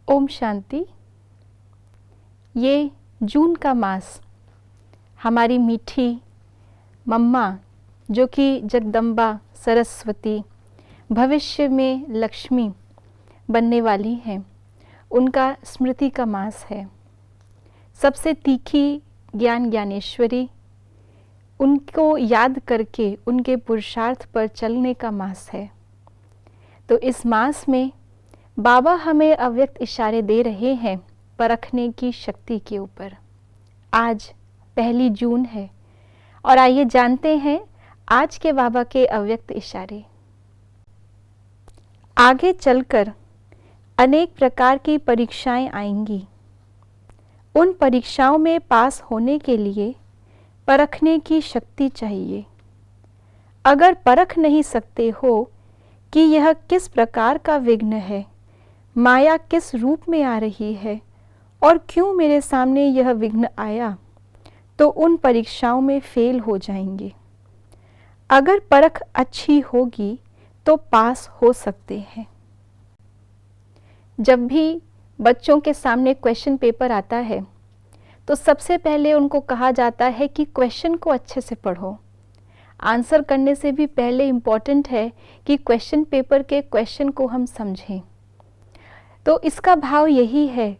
ओम शांति। ये जून का मास हमारी मीठी मम्मा जो कि जगदम्बा सरस्वती भविष्य में लक्ष्मी बनने वाली हैं, उनका स्मृति का मास है। सबसे तीखी ज्ञान ज्ञानेश्वरी, उनको याद करके उनके पुरुषार्थ पर चलने का मास है। तो इस मास में बाबा हमें अव्यक्त इशारे दे रहे हैं परखने की शक्ति के ऊपर। आज 1 जून है और आइए जानते हैं आज के बाबा के अव्यक्त इशारे। आगे चलकर अनेक प्रकार की परीक्षाएं आएंगी। उन परीक्षाओं में पास होने के लिए परखने की शक्ति चाहिए। अगर परख नहीं सकते हो कि यह किस प्रकार का विघ्न है, माया किस रूप में आ रही है और क्यों मेरे सामने यह विघ्न आया, तो उन परीक्षाओं में फेल हो जाएंगे। अगर परख अच्छी होगी तो पास हो सकते हैं। जब भी बच्चों के सामने क्वेश्चन पेपर आता है तो सबसे पहले उनको कहा जाता है कि क्वेश्चन को अच्छे से पढ़ो। आंसर करने से भी पहले इम्पॉर्टेंट है कि क्वेश्चन पेपर के क्वेश्चन को हम समझें। तो इसका भाव यही है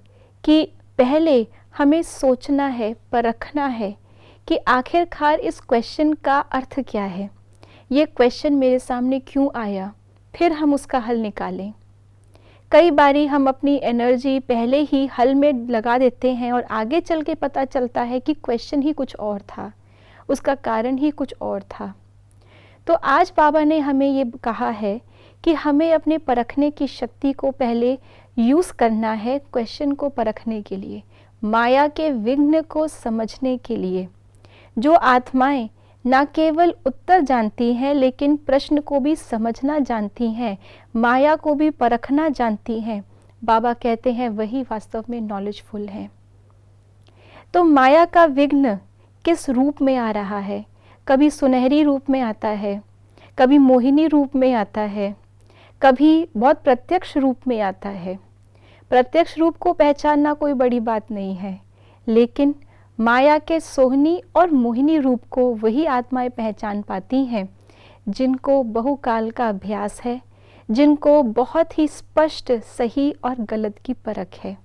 कि पहले हमें सोचना है, परखना है कि आखिरकार इस क्वेश्चन का अर्थ क्या है, ये क्वेश्चन मेरे सामने क्यों आया, फिर हम उसका हल निकालें। कई बारी हम अपनी एनर्जी पहले ही हल में लगा देते हैं और आगे चल के पता चलता है कि क्वेश्चन ही कुछ और था, उसका कारण ही कुछ और था। तो आज बाबा ने हमें ये कहा है कि हमें अपने परखने की शक्ति को पहले यूज़ करना है क्वेश्चन को परखने के लिए, माया के विघ्न को समझने के लिए। जो आत्माएं न केवल उत्तर जानती हैं लेकिन प्रश्न को भी समझना जानती हैं, माया को भी परखना जानती हैं, बाबा कहते हैं वही वास्तव में नॉलेजफुल हैं। तो माया का विघ्न किस रूप में आ रहा है? कभी सुनहरी रूप में आता है, कभी मोहिनी रूप में आता है, कभी बहुत प्रत्यक्ष रूप में आता है। प्रत्यक्ष रूप को पहचानना कोई बड़ी बात नहीं है, लेकिन माया के सोहनी और मोहिनी रूप को वही आत्माएं पहचान पाती हैं जिनको बहुकाल का अभ्यास है, जिनको बहुत ही स्पष्ट सही और गलत की परख है।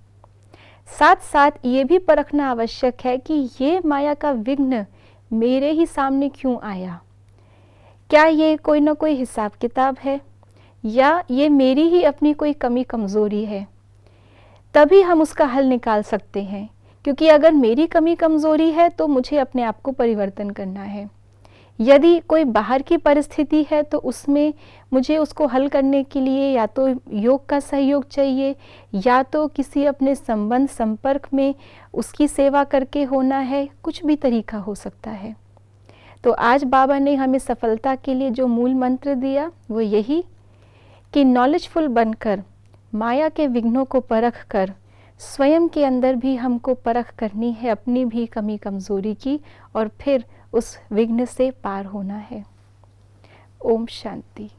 साथ साथ ये भी परखना आवश्यक है कि ये माया का विघ्न मेरे ही सामने क्यों आया। क्या ये कोई ना कोई हिसाब किताब है या ये मेरी ही अपनी कोई कमी कमज़ोरी है? तभी हम उसका हल निकाल सकते हैं, क्योंकि अगर मेरी कमी कमज़ोरी है तो मुझे अपने आप को परिवर्तन करना है। यदि कोई बाहर की परिस्थिति है तो उसमें मुझे उसको हल करने के लिए या तो योग का सहयोग चाहिए या तो किसी अपने संबंध संपर्क में उसकी सेवा करके होना है। कुछ भी तरीका हो सकता है। तो आज बाबा ने हमें सफलता के लिए जो मूल मंत्र दिया वो यही कि नॉलेजफुल बनकर माया के विघ्नों को परख कर स्वयं के अंदर भी हमको परख करनी है अपनी भी कमी कमज़ोरी की, और फिर उस विघ्न से पार होना है। ओम शांति।